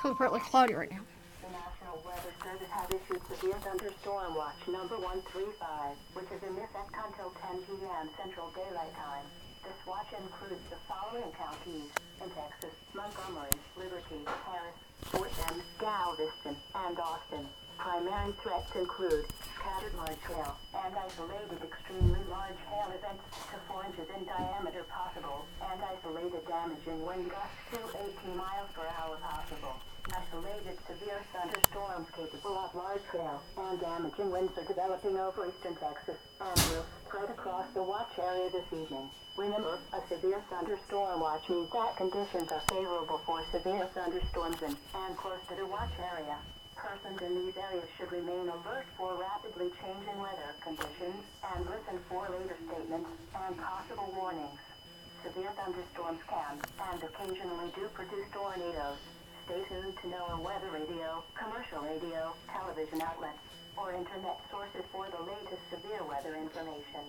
because it's partly cloudy right now. The National Weather Service has issued severe thunderstorm watch number 135, which is in effect until 10 p.m. Central Daylight Time. This watch includes the following counties in Texas: Montgomery, Liberty, Harris, Fort Bend, Galveston, and Austin. Primary threats include scattered large hail and isolated extremely large hail events to 4 inches in diameter possible, and isolated damaging wind gusts to 18 miles per hour possible. Isolated severe thunderstorms capable of large hail and damaging winds are developing over eastern Texas and will spread across the watch area this evening. Remember, a severe thunderstorm watch means that conditions are favorable for severe thunderstorms in and close to the watch area. Persons in these areas should remain alert for rapidly changing weather conditions and listen for later statements and possible warnings. Severe thunderstorms can and occasionally do produce tornadoes. Stay tuned to know weather radio, commercial radio, television outlets, or internet sources for the latest severe weather information.